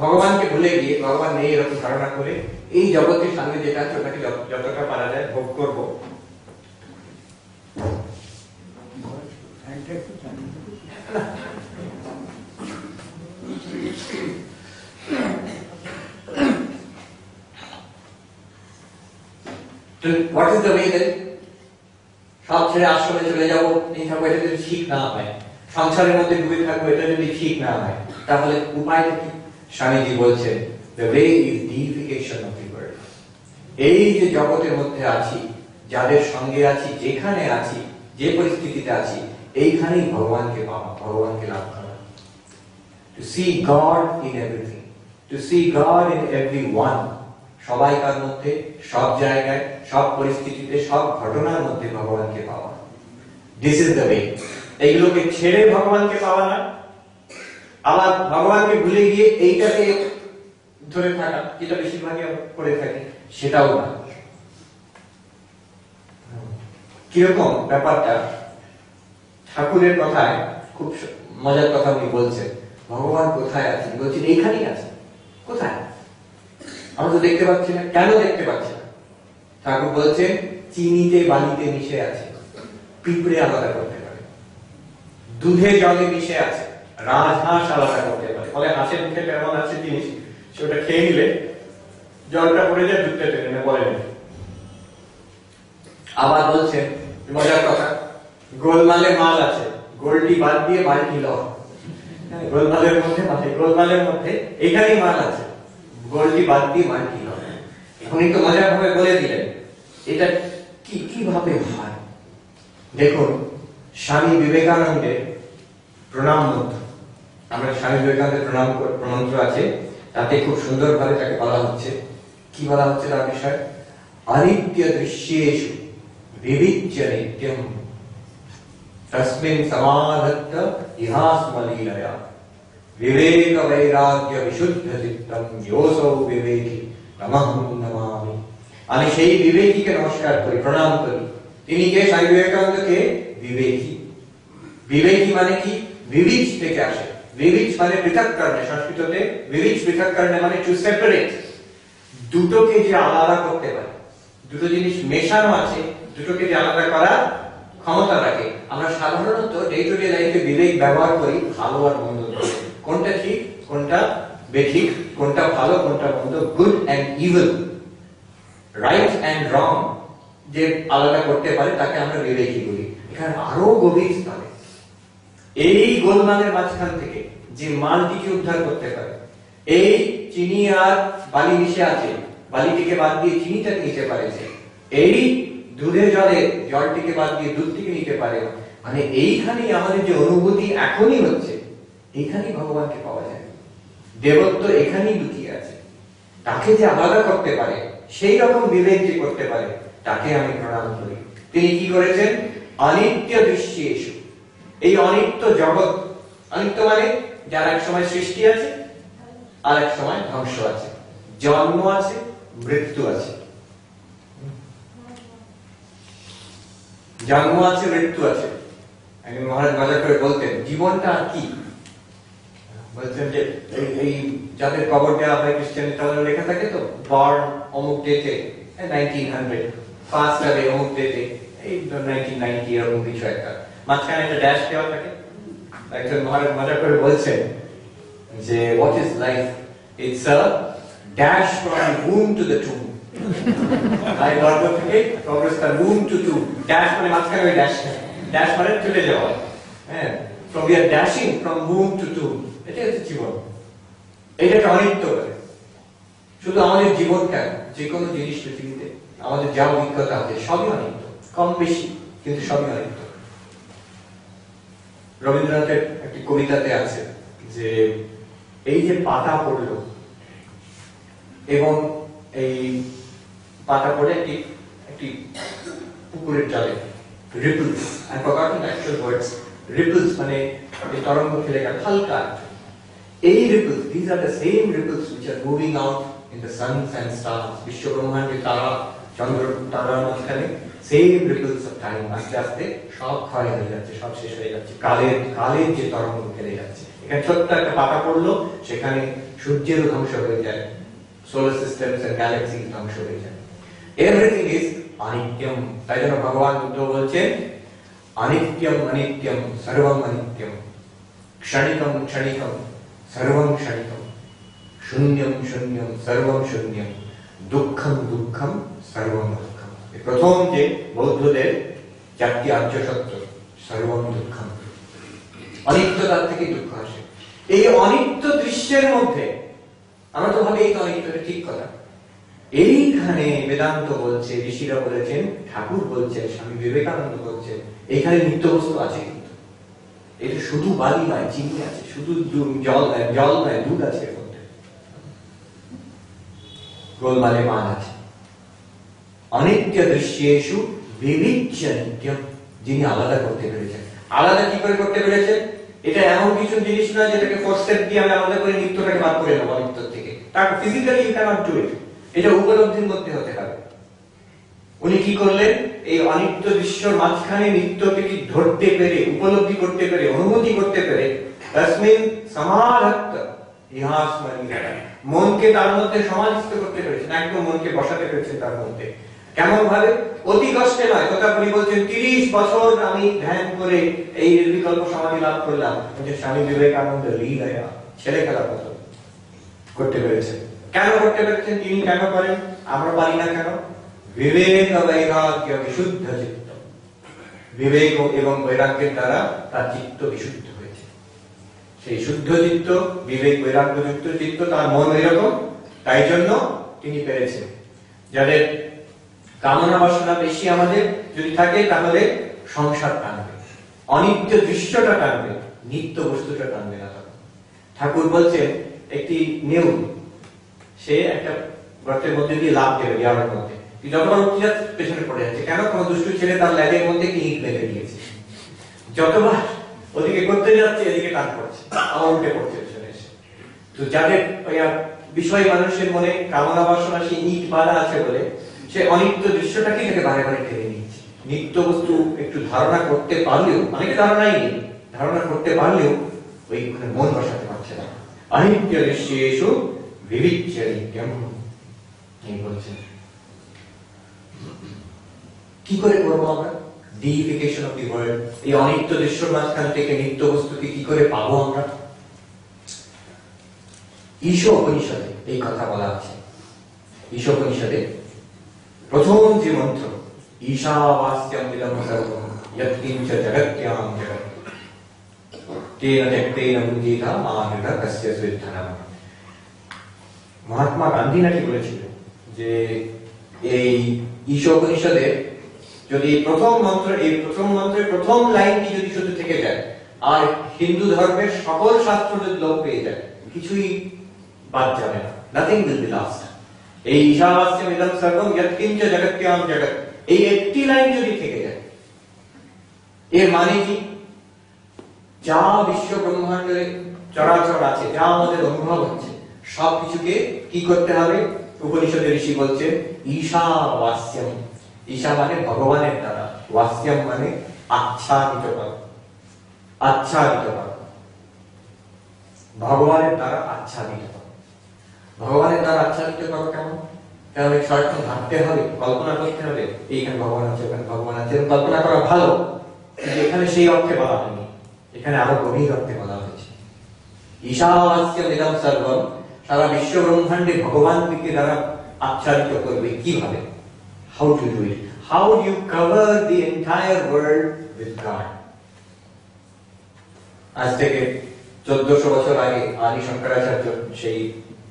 ভগবানকে ভুলে গিয়ে, ভগবান নেই এরকম ধারণা করে, এই জগতের সামনে যেটা আছে ওটাকে যতটা পারা যায় ভোগ করব। What is the way then? সব ছেড়ে আশ্রমে চলে যাবো, এই থাকবো, এটা যদি ঠিক না হয়, সংসারের মধ্যে ডুবে থাকবো, এটা যদি ঠিক না হয়, তাহলে উপায়টা কি? স্বামীজি বলছেন the way is deification of the world. এই যে জগতের মধ্যে আছি, যাদের সঙ্গে আছি, যেখানে আছি, যে পরিস্থিতিতে আছি, এইখানেই ভগবানকে পাওয়া, ভগবানকে লাভ করা। To see God in everything, to see God in everyone, সবাইকার মধ্যে, সব জায়গায়, সব পরিস্থিতিতে, সব ঘটনার মধ্যে ভগবানকে পাওয়া। This is the way. এইগুলোকে ছেড়ে ভগবানকে পাওয়া না, আবার ভগবানকে ভুলে গিয়ে এইটাকে ধরে থাকা, যেটা বেশিরভাগই করে থাকি, সেটাও না। কিরকম ব্যাপারটা? ঠাকুরের কথায় খুব মজার কথা উনি বলছেন, ভগবান কোথায় আছেন? বলছেন এইখানেই আছে। কোথায়? আমরা তো দেখতে পাচ্ছি না। কেন দেখতে পাচ্ছি না? ঠাকুর বলছেন চিনিতে বালিতে মিশে আছে, পিঁপড়ে আলাদা করতে পারে, দুধে জলে মিশে আছে, রাজহাঁস আলাদা করতে পারে। ফলে হাঁসের মুখে এমন আছে জিনিস, সেটা খেয়ে নিলে জলটা পড়ে যায়, দুধটা টেনে নেয়, বলে নেই। আবার বলছেন মজার কথা, গোলমালে মাল আছে, গোলটি বাদ দিয়ে মালটি ল। গোলমালের মধ্যে গোলমালের মধ্যে এখানেই মাল আছে, গোলটি বাদ দিয়ে মালটি ল। উনি তো মজার ভাবে বলে দিলেন এটা কিভাবে হয়। দেখুন, স্বামী বিবেকানন্দের প্রণাম মন্ত্র, আমরা স্বামী বিবেকানন্দের প্রণাম মন্ত্র আছে, তাতে খুব সুন্দর ভাবে তাকে বলা হচ্ছে। কি বলা হচ্ছে তার বিষয়? অনিত্য দৃশ্যেষু বিবিচ্য নিত্যম তস্মিन् সমাধত্ত ইহাস্মলীলয়া বিবেক বৈরাগ্য বিশুদ্ধ চিত্তম যোসৌ বিবেকী নমঃ নমামি। আমি সেই বিবেকীকে নমস্কার করি, প্রণাম করি। তিনি কে? স্বামী বিবেকানন্দ কে? বিবেকী। বিবেকী মানে কি? বিবিচ থেকে আসে। বিবিচ মানে পৃথক করণে, সংস্কৃততে বিবিচ পৃথক করণে মানে টু সেপারেট। দুটোকে যে আলাদা করতে পারে, দুটো জিনিস মেশানো আছে, দুটোকে যে আলাদা করা ক্ষমতা রাখে। আমরা সাধারণত ডে টু ডে লাইফে বিবেক ব্যবহার করি ভালো আর মন্দ, কোনটা ঠিক কোনটা বেঠিক, কোনটা ভালো কোনটা মন্দ, good and evil, right and wrong যে আলাদা করতে পারে তাকে আমরা বিবেকী বলি। এখানে আরো গভীর স্তরে এই গোলমালের মাঝখান থেকে যে মালটিকে উদ্ধার করতে পারে, এই চিনি আর বালি মিশে আছে, বালিটিকে বাদ দিয়ে চিনিটাকে নিতে পারে, এই দুধের জলে জলটিকে বাদ দিয়ে দুধটিকে নিতে পারে, মানে এইখানেই আমাদের যে অনুভূতি এখনই হচ্ছে, এইখানেই ভগবানকে পাওয়া যায়। দেবত্ব এখানেই লুকিয়ে আছে। তাকে যে আলাদা করতে পারে, সেই রকম বিবেক যে করতে পারে, তাকে আমি প্রণাম করি। তিনি কি করেছেন? অনিত্য দৃশ্যেষু, এই অনিত্য জগৎ, অনিত্য মানে যার এক সময় সৃষ্টি আছে আর এক সময় ধ্বংস আছে, জন্ম আছে মৃত্যু আছে, জন্ম আছে মৃত্যু আছে। একজন মহারাজ মজা করে বলতেন জীবনটা আর কি, বলছেন যে এই যাদের কবর দেওয়া হয় খ্রিস্টানি তাদের লেখা থাকে তো, বর্ন অমুক ডেটে 1900, ফার্স্ট ডে অমুক ডেটে, এই 1990 এরকম কিছু একটা, মাঝখানে একটা ড্যাশ দেওয়া থাকে। একজন মহারাজ মজা করে বলছেন যে what is life? It's a dash from womb to the tomb। তাই গর্ভ থেকে কবরস্থান, womb টু tomb, ড্যাশ মানে মাঝখানে ওই ড্যাশ, ড্যাশ মানে চলে যাওয়া, হ্যাঁ, from we are dashing from womb to tomb। এটা হচ্ছে জীবন, এটা একটা অনিত্য। শুধু আমাদের জীবন কেন, যে কোনো জিনিস পৃথিবীতে আমাদের যা অভিজ্ঞতা আছে সবই অনিত্য, কম বেশি, কিন্তু সবই অনিত্য। রবীন্দ্রনাথের একটি কবিতাতে আছে যে এই যে পাতা পড়লো এবং এই পাতা পড়ে একটি পুকুরের জলে, ripples, I forgotten the actual words, ripples মানে তরঙ্গ খেলে গেল হালকা। এই ripples, these are the same ripples which are moving out in the suns and stars, বিশ্ব ব্রহ্মাণ্ডে তারা, চন্দ্র তারার মাঝখানে সেম ripples of time আস্তে আস্তে সব ক্ষয় হয়ে যাচ্ছে, সব শেষ হয়ে যাচ্ছে, কালের যে তরঙ্গ খেলে যাচ্ছে। এখানে ছোট্ট একটা পাতা পড়লো, সেখানে সূর্যেরও ধ্বংস হয়ে যায়, সোলার সিস্টেমস এন্ড গ্যালাক্সিজ ধ্বংস হয়ে যায়। এভরিথিং ইজ অনিত্যম। তাই জন্য ভগবান বুদ্ধ বলছেন অনিত্যম অনিত্যম সর্বম অনিত্যম, ক্ষণিকম ক্ষণিকম সর্বম ক্ষণিকম, শূন্যম শূন্যম সর্বম শূন্যম, দুঃখম দুঃখম সর্বম দুঃখম। প্রথম যে বৌদ্ধদের জাতি আর্য সত্য সর্বম দুঃখম, অনিত্যতার থেকে দুঃখ আসে। এই অনিত্য দৃশ্যের মধ্যে আমরা তো ভাবি এই তো অনিত্যটা ঠিক কথা, এইখানে বেদান্ত বলছে, ঋষিরা বলেছেন, ঠাকুর বলছেন, স্বামী বিবেকানন্দ বলছেন, এইখানে নিত্য বস্তু আছে। কিন্তু এটা শুধু বালি নয়, চিনি আছে, শুধু জল নয়, দুধ আছে, এর মধ্যে গোলমালে মান আছে। অনিত্য দৃশ্যেষু বিবিচ্য নিত্যম, যিনি আলাদা করতে পেরেছেন। আলাদা কি করে করতে পেরেছেন? এটা এমন কিছু জিনিস নয় যেটাকে ফোর্সেপ দিয়ে আমি আলাদা করে নিত্যটাকে বাদ করে নেবো অনিত্য থেকে। তার physically you can't do it. এটা উপলব্ধির মধ্যে হতে হবে। উনি কি করলেন? এই অনিত্য দৃশ্যের মাঝখানে নিত্যকে ধরতে পেরে, উপলব্ধি করতে পেরে, অনুভূতি করতে পেরে, তস্মিন সমাধত্ত ইহাস্মরণী, মনকে তার মধ্যে সমাধিস্থ করতে পেরেছেন, একদম মনকে বসাতে পেরেছেন তার মধ্যে। কেমন ভাবে? অতি কষ্টে নয়। তথাপি বলছেন 30 বছর আমি ধ্যান করে এই নির্বিকল্প সমাধি লাভ করলাম। স্বামী বিবেকানন্দ লীলায়া ছেলে খেলা মতো করতে পেরেছেন। কেন করতে পেরেছেন? তিনি কেন করেন? আমরা পারি না কেন? বিবেক বৈরাগ্য বিশুদ্ধ চিত্ত, বিবেক এবং বৈরাগ্যের দ্বারা তার চিত্ত বিশুদ্ধ হয়েছে। সেই শুদ্ধ চিত্ত, বিবেক বৈরাগ্য যুক্ত চিত্ত, তার মন এরকম, তাই জন্য তিনি পেরেছেন। যাদের কামনা বাসনা বেশি আমাদের যদি থাকে, তাহলে সংসার টানবে, অনিত্য দৃশ্যটা টানবে, নিত্য বস্তুটা টানবে না। ঠাকুর বলছেন একটি নেউল, সে একটা গর্তের মধ্যে দিয়ে লাফ দেবে দেওয়ার মধ্যে, যতবার উঠে যাচ্ছে পেছনে পড়ে যাচ্ছে। কেন? কোনো দুষ্টু ছেলে তার ল্যাগের মধ্যে ইট বেঁধে দিয়েছে। যতবার ওদিকে করতে যাচ্ছে, এদিকে টান পড়ছে, আবার উঠে পড়ছে পেছনে এসে। তো যাদের বিষয় মানুষের মনে কামনা বাসনা সেই ইট বাঁধা আছে বলে সে অনিত্য দৃশ্যটাকে থেকে বারে বারে টেনে নিচ্ছে। নিত্য বস্তু একটু ধারণা করতে পারলেও, অনেকে ধারণাই নেই, ধারণা করতে পারলেও ওইখানে মন বসাতে পারছে না। অনিত্য দৃশ্যেষু বিবিচ্য নিত্যম, এই বলছেন। কি করে করবো আমরা ডিফিকেশন অফ দি ওয়ার্ল্ড? এই অনিত্য দৃশ্যের মাঝখান থেকে নিত্য বস্তুকে কি করে পাবো আমরা? ঈশোপনিষদে এই কথা বলা আছে। ঈশোপনিষদে প্রথম যে মন্ত্র, ঈশাবাস্যম ইদং সর্বম যৎকিঞ্চ জগত্যাম জগৎ তেন ত্যক্তেন মুঞ্জিতা মা নৃঢ় কস্য সুদ্ধনম। মহাত্মা গান্ধী নাকি বলেছিলেন যে এই ঈশোপনিষদে যদি প্রথম মন্ত্রের প্রথম লাইনটি যদি শুধু থেকে যায়, আর হিন্দু ধর্মের সকল শাস্ত্র যদি লোপ পেয়ে যায়, কিছুই বাদ যাবে না, নাথিং উইল বি লস্ট। এই ঈশাবাস্যম ইদং সর্বম যৎকিঞ্চ জগত্যাম জগৎ, এই একটি লাইন যদি থেকে যায়, এর মানে কি? যা বিশ্ব ব্রহ্মাণ্ডে চরাচর আছে, যা আমাদের অনুভব হচ্ছে, সবকিছুকে কি করতে হবে? উপনিষদের ঋষি বলছে ঈশাবাস্যম। ঈশা মানে ভগবানের দ্বারা, বাস্যম মানে আচ্ছাদিত করা, আচ্ছাদিত করা, ভগবানের দ্বারা আচ্ছাদিত করা। ভগবানের দ্বারা আচ্ছাদিত করা কেমন? তাহলে সারাক্ষণ ভাবতে হবে, কল্পনা করতে হবে, এইখানে ভগবান আছে, ওখানে ভগবান আছে, কল্পনা করা ভালো, এখানে সেই অর্থে বলা হয়নি, এখানে আরো গভীর অর্থে বলা হয়েছে। ঈশাবাস্যম ইদং সর্বম, সারা বিশ্ব ব্রহ্মাণ্ডে ভগবানকে দ্বারা আচ্ছাদিত করবে। কিভাবে? How to do it? How do you cover the entire world with God? আজ থেকে 1400 বছর আগে আদি শঙ্করাচার্য সেই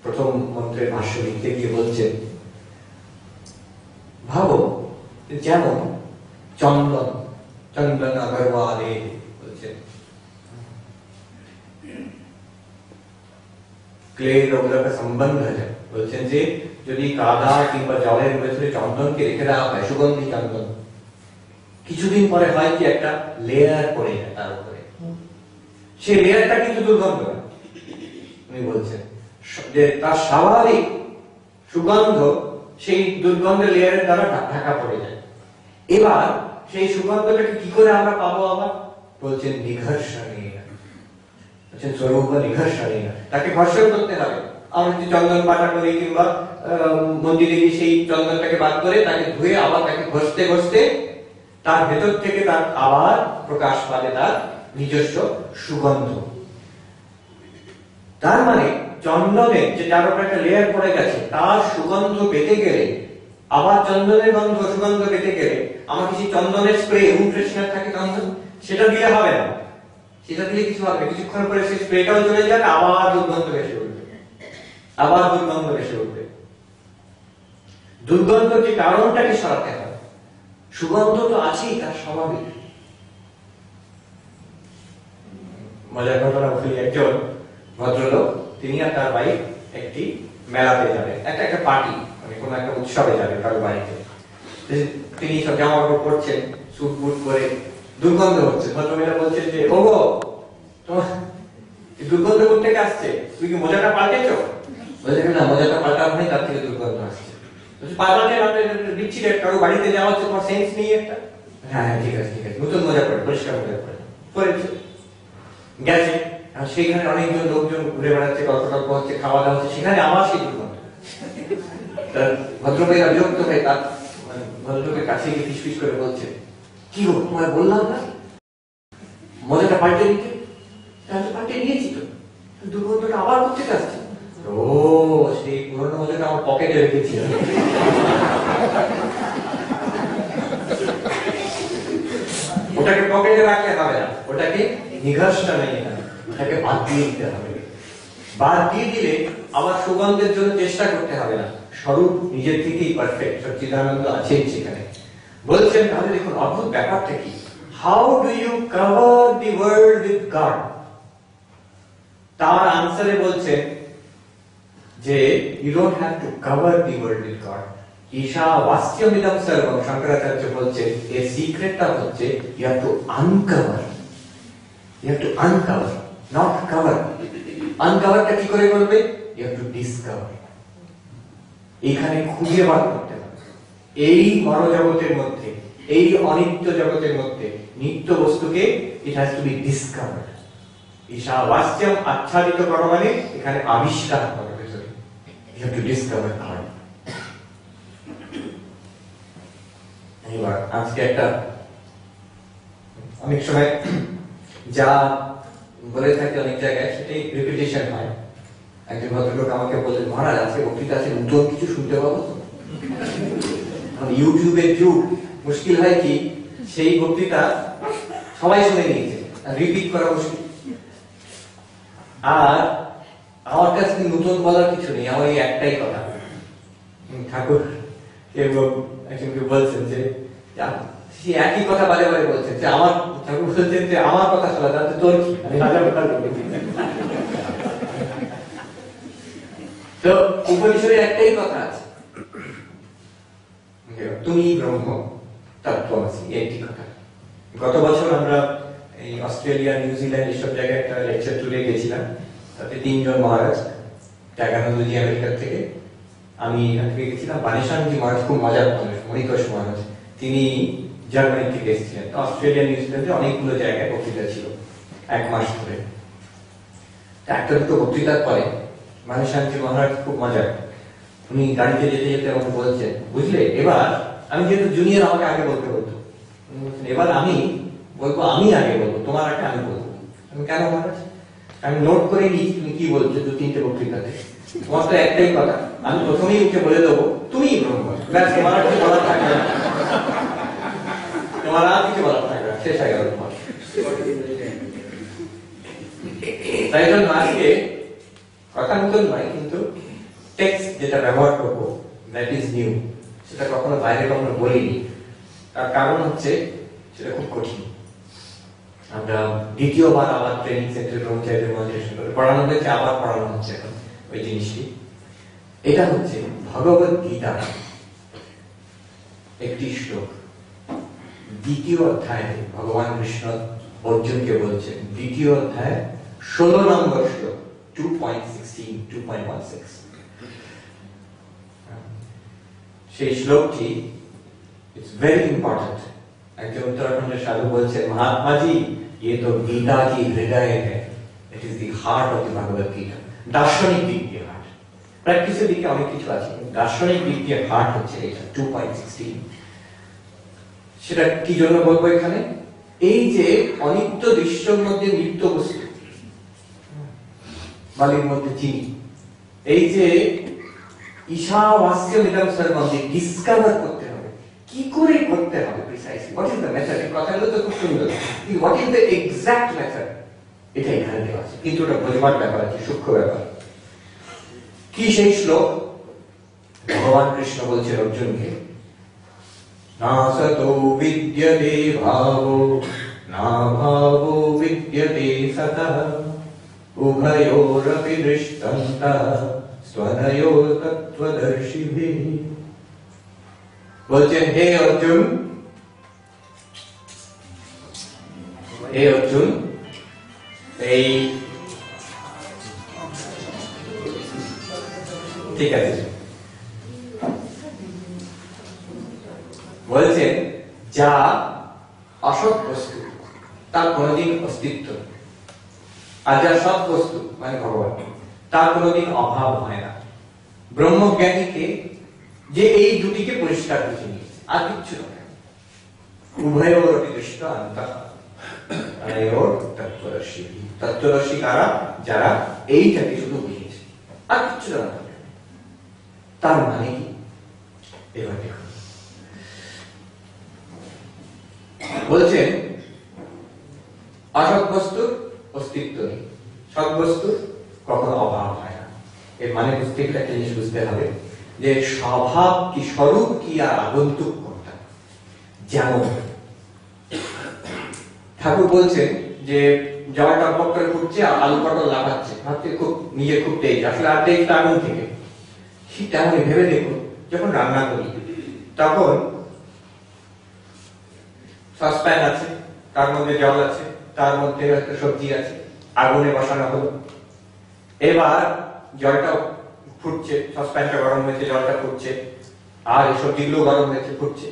প্রথম মন্ত্রের ভাষ্য লিখতে গিয়ে বলছেন, ভাবো যেমন চন্দন আগরওয়ালে বলছেন ক্লের ওগুলোর সম্বন্ধ আছে, বলছেন যে যদি কাদা কিংবা জলের ভেতরে চন্দনকে রেখে দেওয়া হয়, সুগন্ধি চন্দন, কিছুদিন পরে হয় কি একটা লেয়ার পড়ে যায় তার উপরে, সেই লেয়ারটা কিন্তু দুর্গন্ধ না। উনি বলছেন যে তার স্বাভাবিক সুগন্ধ সেই দুর্গন্ধের লেয়ারের দ্বারা ঢাকা পড়ে যায়। এবার সেই সুগন্ধটাকে কি করে আমরা পাবো আবার? বলছেন নিঘর্ষণেনা, বলছেন স্বরূপ নিঘর্ষণেনা, তাকে ঘর্ষণ করতে হবে। আমরা যদি চন্দন পাটা করি কিংবা মন্দিরে গিয়ে সেই চন্দনটাকে বাদ করে তাকে ধুয়ে আবার তাকে ঘষতে ঘষতে তার ভেতর থেকে তার আবার প্রকাশ পাবে তার নিজস্ব সুগন্ধ। তার মানে চন্দনের যে যার উপর একটা লেয়ার পড়ে গেছে, তার সুগন্ধ পেতে গেলে আবার চন্দনের গন্ধ সুগন্ধ পেতে গেলে আমাকে সেই চন্দনের স্প্রে রুম ফ্রেশনার থাকে চন্দন, সেটা দিলে হবে না, সেটা দিলে কিছু হবে, কিছুক্ষণ পরে সেই স্প্রেটাও চলে যাবে, আবার দুর্গন্ধ ভেসে উঠবে, আবার দুর্গন্ধ ভেসে উঠবে। দুর্গন্ধ যে কারণটাকে সরাতে হবে, সুগন্ধ তো আছেই, তার স্বাভাবিক। মজার ঘটনা বলি, একজন ভদ্রলোক তিনি আর তার ভাই একটি মেলাতে যাবে, একটা পার্টি মানে কোনো একটা উৎসবে যাবে কারো বাড়িতে। তিনি সব জামা কাপড় পরছেন, স্যুট বুট করে, দুর্গন্ধ হচ্ছে। ভদ্রমহিলা বলছেন যে ও গো, তোমার দুর্গন্ধ কোথা থেকে আসছে, তুই কি মোজাটা পাল্টেছো? বলছে না, মোজাটা পাল্টানো নেই, তার থেকে দুর্গন্ধ আসছে। পাল্টাতে দিচ্ছি কারো বাড়িতে যাওয়া হচ্ছে, তোমার সেন্স নেই একটা? হ্যাঁ হ্যাঁ ঠিক আছে ঠিক আছে, নতুন মোজা পড়ে, পরিষ্কার মোজা পড়েছে, গেছে। আর সেইখানে অনেকজন লোকজন ঘুরে বেড়াচ্ছে, গল্প টল্প হচ্ছে, খাওয়া দাওয়া হচ্ছে, সেখানে আমার সেই দুর্গন্ধ। ভদ্রমহিলা বিরক্ত হয়ে তার ভদ্রলোকের কাছে গিয়ে ফিসফিস করে বলছে, কি গো তোমায় বললাম না মোজাটা পাল্টে দিতে? তাহলে পাল্টে নিয়েছি তো, দুর্গন্ধটা আবার কোথেকে আসছে? ও সেই পুরোনো মোজাটা আমার পকেটে রেখেছি। ওটাকে পকেটে রাখলে হবে না, ওটাকে নিঘাসটা নেই, ওটাকে বাদ দিয়ে দিতে হবে। বাদ দিয়ে দিলে আবার সুগন্ধের জন্য চেষ্টা করতে হবে না, স্বরূপ নিজের থেকেই পারফেক্ট, সচ্চিদানন্দ আছেন সেখানে। বলছেন তাহলে দেখুন অদ্ভুত ব্যাপারটা কি, how do you cover the world with God? তার আনসারে বলছেন যে you don't have to cover the world with God, ঈশাবাস্যমিদং সর্বং। শঙ্করাচার্য বলছেন এর সিক্রেটটা হচ্ছে you have to uncover, you have to uncover, not cover. আনকভারটা কি করে করবে? ইউ হ্যাভ টু ডিসকভার, এখানে খুঁজে বার করতে হবে। এই মনোজগতের মধ্যে, এই অনিত্য জগতের মধ্যে নিত্য বস্তুকে it has to be discovered. ঈশাবাস্যম আচ্ছাদিত করা মানে এখানে আবিষ্কার করা ভেতরে, you have to discover God. এবার আজকে একটা অনেক সময় যা বলে থাকে অনেক জায়গায় সেটাই রিপিটেশন হয়। একজন ভদ্রলোক আমাকে বললেন, মহারাজ আজকে বক্তৃতা আছে, নতুন কিছু শুনতে পাবো তো? ইউটিউবের যুগ, মুশকিল হয় কি সেই বক্তৃতা সবাই শুনে নিয়েছে, রিপিট করা মুশকিল। আর আমার কাছে নতুন বলার কিছু নেই, আমার এই একটাই কথা। ঠাকুর একজনকে বলছেন যে একই কথা বারে বারে বলছেন যে আমার, ঠাকুর বলছেন যে আমার কথা শোনা যাচ্ছে, তোর কি? আমি হাজার কথা বলি। তো উপনিষদে একটাই কথা আছে, তুমি ব্রহ্ম তত্ত্বমসি, একটি কথা। গত বছর আমরা এই অস্ট্রেলিয়া, নিউজিল্যান্ড এসব জায়গায় একটা লেকচার ট্যুরে গেছিলাম, তাতে 3 জন মহারাজ, টাগানন্দজি আমেরিকার থেকে, আমি এখান থেকে গেছিলাম। বানেশানজি মহারাজ খুব মজার মানুষ, মণিতোষ মহারাজ, তিনি জার্মানি থেকে এসেছিলেন। অস্ট্রেলিয়া, নিউজিল্যান্ডে অনেকগুলো জায়গায় বক্তৃতা ছিল 1 মাস ধরে। একটা দুটো বক্তৃতার পরে বানেশানজি মহারাজ খুব মজার, উনি গাড়িতে যেতে যেতে আমাকে বলছেন, বুঝলে এবার আমি যেহেতু জুনিয়র, আমাকে আগে বলতে হতো, এবার আমি বলবো, আমি আগে বলবো, তোমার আগে আমি বলবো। আমি কেন মহারাজ? আমি নোট করে নিয়েছি তুমি কি বলছো 2-3টে বক্তৃতাতে, তোমার তো একটাই কথা, আমি প্রথমেই উঠে বলে দেবো তুমি ব্রহ্ম, ব্যাস, তোমার আর কিছু বলার থাকবে না, তোমার আর কিছু বলার থাকবে না, শেষ হয়ে গেল তোমার। তাই জন্য আজকে কথা নতুন নয়, কিন্তু টেক্সট যেটা ব্যবহার করবো দ্যাট ইজ নিউ, সেটা কখনো বাইরে কখনো বলিনি। তার কারণ হচ্ছে সেটা খুব কঠিন। আমরা দ্বিতীয়বার আবার ট্রেনিং সেন্টারে কর্মচারীদের মডারেশন করে পড়ানো হয়েছে, আবার পড়ানো হচ্ছে এখন ওই জিনিসটি। এটা হচ্ছে ভগবত গীতা একটি শ্লোক, 2য় অধ্যায়ে ভগবান কৃষ্ণ অর্জুনকে বলছেন, 2য় অধ্যায় 16 নম্বর শ্লোক, 2.16, 2.16। সেই শ্লোকটি ইটস ভেরি ইম্পর্টেন্ট। একজন উত্তরাখণ্ডের সাধু বলছেন, महात्मा जी ये तो गीता की हृदय है, it is the heart of the Bhagavad Gita. দার্শনিক দিক দিয়ে হার্ট, প্র্যাকটিসের দিকে অনেক কিছু আছে, দার্শনিক দিক দিয়ে হার্ট হচ্ছে এটা 2.16। সেটা কি জন্য বলবো এখানে? এই যে অনিত্য দৃশ্যের মধ্যে নিত্য বস্তু, বালির মধ্যে চিনি, এই যে ঈশাवास्यमिदं सर्वं ডিসকভার করতে হবে, কি করে করতে হবে precisely, what is the method. এই কথাগুলো তো খুব সুন্দর, what is the exact method এটা এখানে দেওয়া আছে, কিন্তু ওটা বোঝবার ব্যাপার আছে, সূক্ষ্ম ব্যাপার। কি সেই শ্লোক? ভগবান কৃষ্ণ বলছেন অর্জুনকে, না সতো বিদ্যতে ভাবো না ভাবো বিদ্যতে সতঃ উভয়োরপি দৃষ্টন্তঃ স্বনয়ো তত্ত্বদর্শিভিঃ। বলছেন হে অর্জুন, হে অর্জুন, এই ঠিক আছে, বলছেন যা অসৎ বস্তু তার কোনদিন অস্তিত্ব, আর যা সৎ বস্তু মানে ভগবান তার কোনদিন অভাব হয় না। ব্রহ্মজ্ঞানীকে যে এই দুটিকে পরিষ্কার বুঝে নিয়েছে, আর কিচ্ছু নয়। উভয়োরপি দৃষ্টান্তঃ তত্ত্বদর্শী, তত্ত্বদর্শী কারা? যারা এইটাকে শুধু বুঝেছে, আর কিচ্ছু না। তার মানে কি? এবার দেখুন, বলছেন অসৎ বস্তুর অস্তিত্ব নেই, সৎ বস্তুর কখনো অভাব হয় না। এর মানে বুঝতে গেলে একটা জিনিস বুঝতে হবে যে স্বভাব কি, স্বরূপ কি, আর আগন্তুক কোনটা। যেমন ঠাকুর বলছেন যে জল টকবক করে ফুটছে, আলু পটল লাফাচ্ছে, ভাবছে খুব নিজে খুব তেজ, আসলে আর তেজ আগুন থেকে। ঠিক তেমনই ভেবে দেখুন, যখন রান্না করি তখন সসপ্যান আছে, তার মধ্যে জল আছে, তার মধ্যে একটা সবজি আছে, আগুনে বসানো হলো, এবার জলটা ফুটছে, সসপ্যানটা গরম হয়েছে, জলটা ফুটছে, আর এই সবজিগুলো গরম হয়েছে, ফুটছে।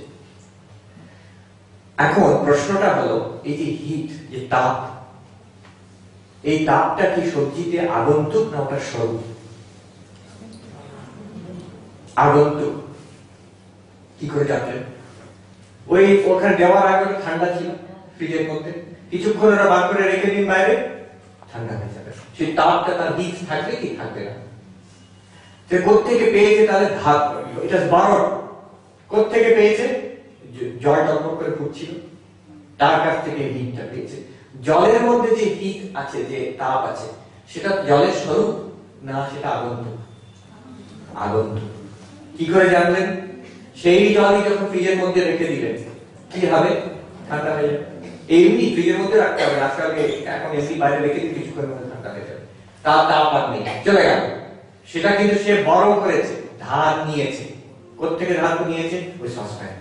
এখন প্রশ্নটা হলো, এই যে হিট, যে তাপ, এই তাপটা কি সবজিতে আগন্তুক না ওটা স্বরূপ? আগন্তুক। কি করে জানলেন? ওই ওখানে দেওয়ার আগে ঠান্ডা ছিল ফ্রিজের মধ্যে, কিছুক্ষণ ওরা বার করে রেখে দিন বাইরে, ঠান্ডা হয়ে যাবে। সেই তাপটা তার হিট থাকবে কি থাকবে না? সে কোত্থেকে পেয়েছে? তাহলে ধাপ, এটা বারণ কোত্থেকে পেয়েছে? জল টকবক করে ফুটছিল, তার কাছ থেকে হিটটা পেয়েছে। জলের মধ্যে যে হিট আছে, যে তাপ আছে, সেটা জলের স্বরূপ না, সেটা আগন্তুক। আগন্তুক। কি করে জানলেন? সেই জলই যখন ফ্রিজের মধ্যে রেখে দিলেন, কি হবে? ঠান্ডা হয়ে যাবে। এমনি ফ্রিজের মধ্যে রাখতে হবে, আজকাল এখন এসি বাইরে রেখে দিলে কিছুক্ষণের মধ্যে ঠান্ডা হয়ে যাবে, তার তাপ আর নেই, চলে গেল। সেটা কিন্তু সে বড় করেছে, ধার নিয়েছে। কোত্থেকে ধার নিয়েছে? ওই সসপ্যান।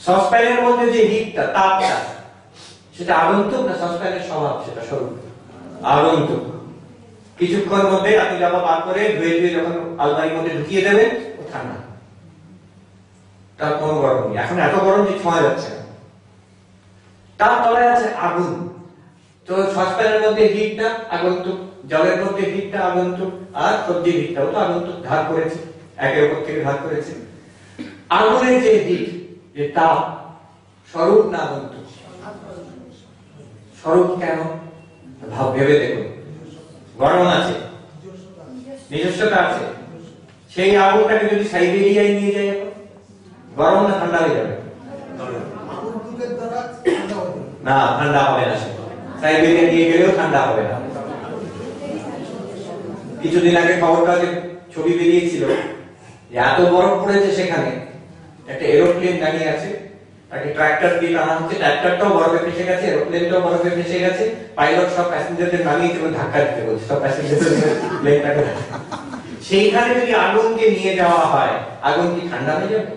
সসপ্যানের মধ্যে যে হিটটা, তাপটা, সেটা আগন্তুক না সসপ্যানের স্বভাব? সেটা স্বরূপ। আগন্তুক। কিছুক্ষণ মধ্যে আপনি জামা বার করে ধুয়ে ধুয়ে যখন আলমারির মধ্যে ঢুকিয়ে দেবেন, ও ঠান্ডা, তার কোনো গরম নেই। এখন এত গরম যে ছোঁয়া যাচ্ছে না। তার তলায় আছে আগুন। তো সসপ্যানের মধ্যে হিটটা আগন্তুক, জলের মধ্যে হিটটা আগন্তুক, আর সবজির হিটটাও তো আগন্তুক, ধার করেছে, একের উপর থেকে ধার করেছে। আগুনের যে হিট, যে তাপ, স্বরূপ না আগন্তুক? স্বরূপ। কেন? ভাব ভেবে দেখুন, গরম আছে, নিজস্বতা আছে, সেই আগুনটাকে যদি সাইবেরিয়ায় নিয়ে যায়, গরম না ঠান্ডা হয়ে যাবে? না, ঠান্ডা হবে না। সাইবেরিয়া নিয়ে গেলেও ঠান্ডা হবে না। কিছুদিন আগে খবর কাগজে ছবি বেরিয়েছিল, এত বরফ পড়েছে সেখানে, একটা এরোপ্লেন দাঁড়িয়ে আছে, তাকে ট্রাক্টর দিয়ে টানা হচ্ছে, ট্রাক্টরটাও বরফে ফেসে গেছে, এরোপ্লেনটাও বরফে ফেসে গেছে, পাইলট সব প্যাসেঞ্জারদের নামিয়ে এবং ধাক্কা দিতে বলছে, সব প্যাসেঞ্জারদের প্লেনটাকে। সেইখানে যদি আগুনকে নিয়ে যাওয়া হয়, আগুন কি ঠান্ডা হয়ে যাবে?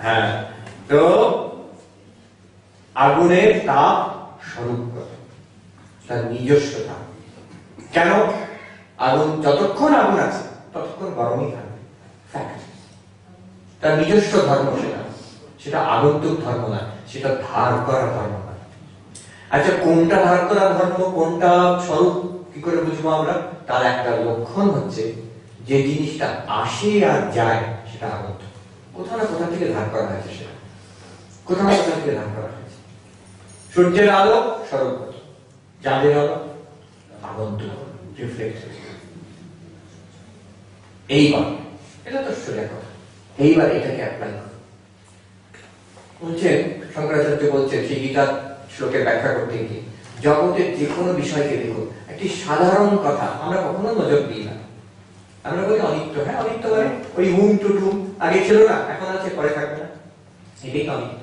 হ্যাঁ, তো আগুনের তাপ স্বরূপ করে, তার নিজস্ব তাপ। কেন? আগুন যতক্ষণ আগুন আছে ততক্ষণ গরমই থাকবে, তার নিজস্ব ধর্ম সেটা, সেটা আগন্তুক ধর্ম না, সেটা ধার করা ধর্ম না। আচ্ছা, কোনটা ধার করা ধর্ম, কোনটা স্বরূপ, কি করে বুঝবো আমরা? তার একটা লক্ষণ হচ্ছে, যে জিনিসটা আসে আর যায় সেটা আগন্তুক, কোথাও না কোথা থেকে ধার করা হয়েছে, সেটা কোথাও না কোথা থেকে ধার করা হয়েছে। সূর্যের আলো স্বরূপ, চাঁদের আলো আগন্তুক, রিফ্লেক্ট। এইবার এটা তো সোজা কথা, এইবার এটাকে অ্যাপ্লাই করো। বলছেন শঙ্করাচার্য বলছেন সেই গীতার শ্লোকের ব্যাখ্যা করতে গিয়ে, জগতের যে কোনো বিষয়কে দেখুন, একটি সাধারণ কথা আমরা কখনো নজর দিই না। আমরা বলি অনিত্য, হ্যাঁ অনিত্য মানে ওই হুম টু টুম, আগে ছিল না এখন আছে পরে থাকবে না, এটাই তো অনিত্য।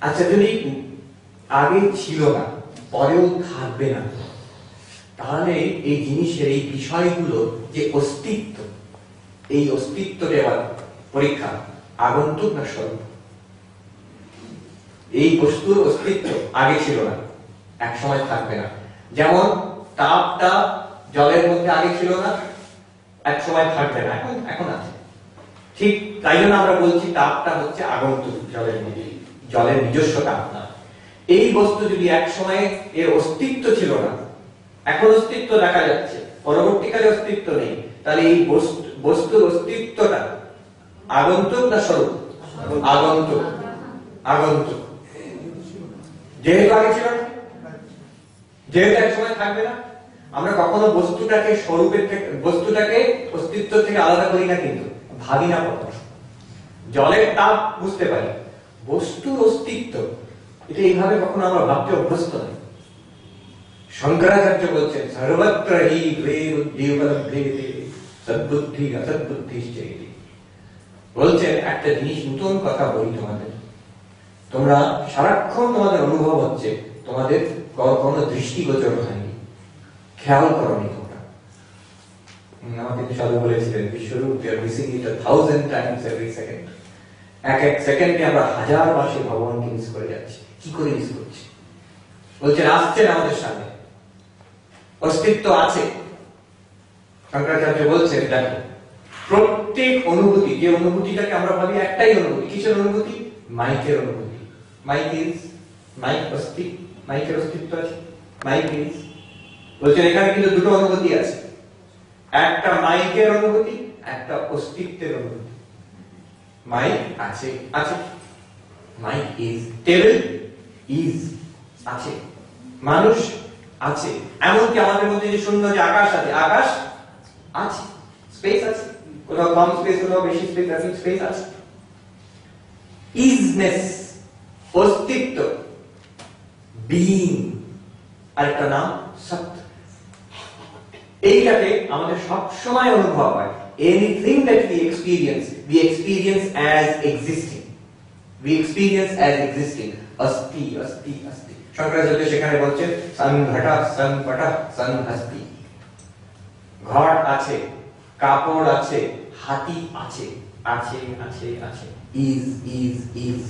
আচ্ছা যদি আগে ছিল না পরেও থাকবে না, তাহলে এই জিনিসের এই বিষয়গুলো যে অস্তিত্ব, এই অস্তিত্ব দেওয়ার পরীক্ষা আগন্তুক না স্বরূপ। এই বস্তুর অস্তিত্ব আগে ছিল না, এক সময় থাকবে না। যেমন তাপটা জলের মধ্যে আগে ছিল না, এক সময় থাকবে না, এখন আছে। ঠিক তাই জন্য আমরা বলছি তাপটা হচ্ছে আগন্তুক, জলের মধ্যে, জলের নিজস্ব তাপ না। এই বস্তু যদি এক সময় এর অস্তিত্ব ছিল না, এখন অস্তিত্ব দেখা যাচ্ছে, পরবর্তীকালে অস্তিত্ব নেই, তাহলে এই বস্তুর অস্তিত্বটা আগন্তুক না স্বরূপ? আগন্তুক। আগন্তুক যেহেতু আগে ছিল না, যেহেতু এক সময় থাকবে না, আমরা কখনো বস্তুটাকে স্বরূপের থেকে, বস্তুটাকে অস্তিত্ব থেকে আলাদা করি না, কিন্তু ভাবি না কখনো। জলের তাপ বুঝতে পারি, বস্তুর অস্তিত্ব এটা এইভাবে কখনো আমরা ভাবতে অভ্যস্ত নই। শঙ্করাচার্য বলছেন সর্বত্র হি দ্বে বুদ্ধি উপলব্ধেতে সদ্বুদ্ধি অসদ্বুদ্ধিশ্চেতি। বলছেন একটা জিনিস, নতুন কথা বলি তোমাদের, তোমরা সারাক্ষণ তোমাদের অনুভব হচ্ছে, তোমাদের কোনো দৃষ্টিগোচর হয়নি, খেয়াল করনি তোমরা। আমাকে সাধু বলেছিলেন বিশ্বরূপ they are missing it 1000 times every second। এক এক সেকেন্ডে আমরা 1000 বার সেই ভগবানকে মিস করে যাচ্ছি। কি করে মিস করছি? বলছেন আসছেন আমাদের সামনে, অস্তিত্ব আছে। শঙ্করাচার্য বলছেন দেখো, প্রত্যেক অনুভূতি, যে অনুভূতিটাকে আমরা ভাবি একটাই অনুভূতি, কিসের অনুভূতি? মাইকের অনুভূতি। মাইকের অস্তিত্ব আছে, মাইক ইজ। বলছেন এখানে কিন্তু দুটো অনুভূতি আছে, একটা মাইকের অনুভূতি, একটা অস্তিত্বের অনুভূতি। মাইক আছে, মাইক ইজ, টেবিল ইজ, আছে, মানুষ আছে, এমনকি আমাদের মধ্যে যে শূন্য, যে আকাশ আছে, আকাশ আছে, স্পেস আছে, কোথাও কম স্পেস, কোথাও বেশি স্পেস আছে, স্পেস আছে। ইজনেস, অস্তিত্ব, বিইং, আরেকটা নাম সত্য। এইটাতে আমাদের সব সময় অনুভব হয়, anything that we experience as existing, asti asti asti। Shankaracharya সেখানে বলছেন সংঘটা সংপটা সংহস্তি। ঘট আছে, কাপড় আছে, হাতি আছে, আছে আছে আছে, ইজ।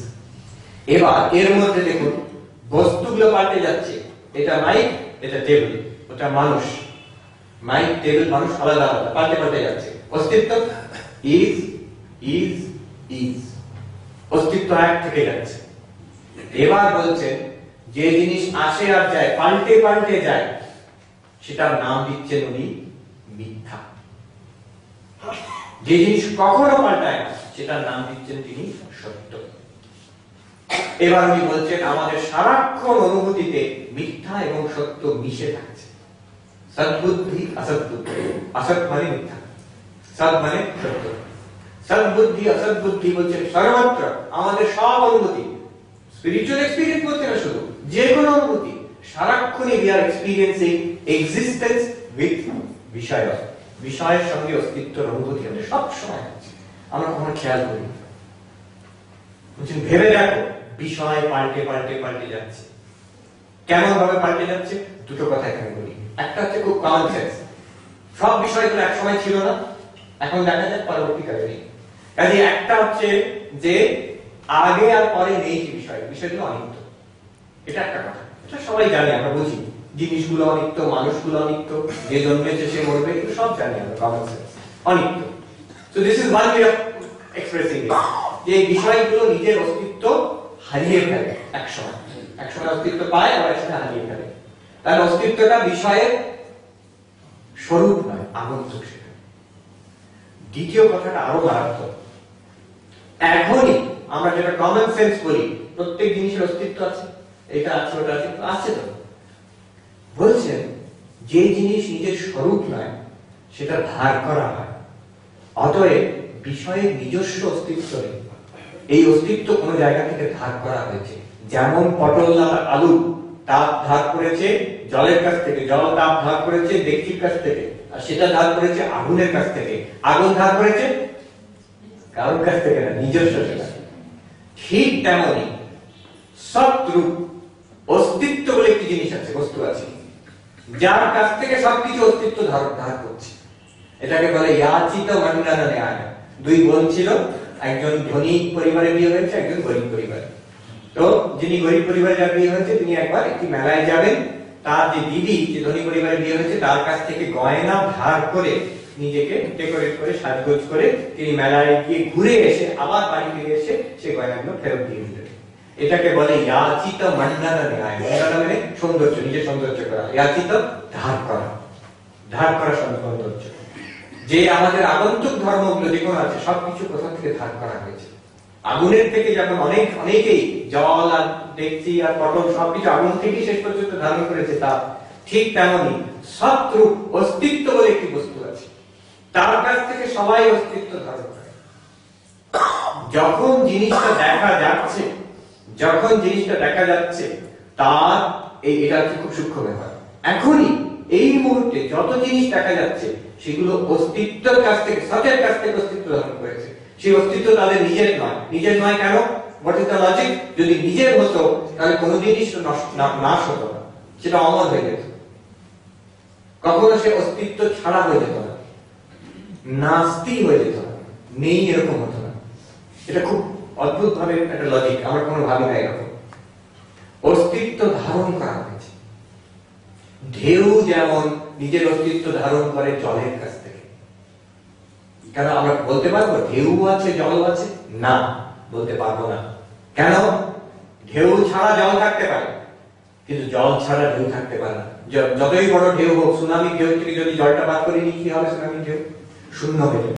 এবার এর মধ্যে দেখুন বস্তুগুলো পাল্টে যাচ্ছে, এটা মাইক, এটা টেবিল, ওটা মানুষ। মাইক, টেবিল, মানুষ আলাদা আলাদা পাল্টে যাচ্ছে। অস্তিত্ব ইজ, অস্তিত্ব এক থেকে যাচ্ছে। এবার বলছেন যে জিনিস আসে আর যায়, পাল্টে যায়, সেটার নাম দিচ্ছেন উনি মিথ্যা। যে জিনিস কখনো পাল্টায় না, সেটার নাম দিচ্ছেন তিনি সত্য। এবার উনি বলছেন আমাদের সারাক্ষণ অনুভূতিতে মিথ্যা এবং সত্য মিশে থাকছে। সদ্বুদ্ধি অসদ্বুদ্ধি, অসৎ মানে মিথ্যা, সৎ মানে সত্য। সদ্বুদ্ধি অসদ্বুদ্ধি বলছেন সর্বত্র আমাদের সব অনুভূতি, স্পিরিচুয়াল এক্সপেরিয়েন্স বলতে না, শুধু যে কোনো অনুভূতি, সারাক্ষণই we are experiencing existence with বিষয়, বিষয়ের সঙ্গে অস্তিত্বের অনুভূতি আমাদের সব সময় আছে, আমরা কখনো খেয়াল করি। বলছেন ভেবে দেখো, বিষয় পাল্টে যাচ্ছে। কেমন ভাবে পাল্টে যাচ্ছে? দুটো কথা এখানে বলি। একটা হচ্ছে খুব কমন সেন্স, সব বিষয়গুলো এক সময় ছিল না, এখন দেখা যায় পরবর্তীকালে নেই। কাজে একটা হচ্ছে যে আগে আর পরে নেই বিষয়গুলো অনিত্য, এটা একটা কথা, এটা সবাই জানি, আমরা বুঝি। জিনিসগুলো অনিত্য, মানুষগুলো অনিত্য, যে জন্মেছে সে মরবে, এগুলো সব জানি আমরা, কমন সেন্স, অনিত্য। So this is one way of expressing it, যে বিষয়গুলো নিজের অস্তিত্ব হারিয়ে ফেলে একসময় অস্তিত্ব পায়, আবার একসময় হারিয়ে ফেলে। তার অস্তিত্বটা বিষয়ের স্বরূপ নয়, আগন্তুক সেটা। দ্বিতীয় কথাটা আরো মারাত্মক। এখনই আমরা যেটা কমন সেন্স বলি, প্রত্যেক জিনিসের অস্তিত্ব আছে, এটা আছে, ওটা আছে, আছে তো। বলছেন যে জিনিস নিজের স্বরূপ নয় সেটা ধার করা হয়। অতএব বিষয়ের নিজস্ব অস্তিত্ব নেই, এই অস্তিত্ব কোনো জায়গা থেকে ধার করা হয়েছে। যেমন পটল আর আলু তাপ ধার করেছে জলের কাছ থেকে, জল তাপ ধার করেছে ডেকচির কাছ থেকে, আর সেটা ধার করেছে আগুনের কাছ থেকে। আগুন ধার করেছে কারোর কাছ থেকে না, নিজস্ব সেটা। ঠিক তেমনই সৎরূপ অস্তিত্ব বলে একটি জিনিস আছে, বস্তু আছে, যার কাছ থেকে সবকিছু অস্তিত্ব ধার করছে। এটাকে বলে ইয়াচিত মন্ডনা ন্যায়। দুই বোন ছিল, একজন ধনী পরিবারে বিয়ে হয়েছে, একজন গরিব পরিবারে। তো যিনি গরিব পরিবারে যার বিয়ে হয়েছে তিনি একবার একটি মেলায় যাবেন, তার যে দিদি যে ধনী পরিবারে বিয়ে হয়েছে তার কাছ থেকে গয়না ধার করে নিজেকে ডেকোরেট করে সাজগোজ করে তিনি মেলায় গিয়ে ঘুরে এসে আবার বাড়ি ফিরে এসে সেই গয়নাগুলো ফেরত দিয়ে দিলেন। এটাকে বলে ইয়াচিত মন্ডনা ন্যায়। মন্ডনা মানে সৌন্দর্য, নিজের সৌন্দর্য করা। ইয়াচিত ধার করা, ধার করা সৌন্দর্য। যে আমাদের আগন্তুক ধর্মগুলো যে কোনো আছে সবকিছু কোথা থেকে ধার করা হয়েছে। আগুনের থেকে যেমন অনেকেই জল আর ডেকচি আর পটল সবকিছু আগুন থেকেই শেষ পর্যন্ত ধারণ করেছে, তা ঠিক তেমনি সৎরূপ অস্তিত্ব বলে একটি বস্তু আছে, তার কাছ থেকে সবাই অস্তিত্ব ধারণ করে। যখন জিনিসটা দেখা যাচ্ছে তার এটা হচ্ছে খুব সূক্ষ্ম ব্যাপার। এখনই এই মুহূর্তে যত জিনিস দেখা যাচ্ছে সেগুলো অস্তিত্বের কাছ থেকে, সতের কাছ থেকে অস্তিত্ব ধারণ করেছে। সেই অস্তিত্ব তাদের নিজের নয়। নিজের নয় কেন? What is the logic? যদি নিজের হতো তাহলে কোনো জিনিস নাশ হতো না, সেটা অমর হয়ে যেত, কখনো সে অস্তিত্ব ছাড়া হয়ে যেত না, নাস্তি হয়ে যেত না, নেই এরকম হতো না। এটা খুব অদ্ভুত ভাবে একটা লজিক, আমরা কোনো ভাবি না এরকম। অস্তিত্ব ধারণ করা হয়েছে। ঢেউ যেমন নিজের অস্তিত্ব ধারণ করে জলের কাছ থেকে। কেন আমরা বলতে পারবো ঢেউ আছে জল আছে? না, বলতে পারবো না। কেন? ঢেউ ছাড়া জল থাকতে পারে, কিন্তু জল ছাড়া ঢেউ থাকতে পারে না। যতই বড় ঢেউ হোক, সুনামি ঢেউ থেকে যদি জলটা বাদ করে নিই কি হবে? সুনামি ঢেউ শূন্য হয়ে যাবে।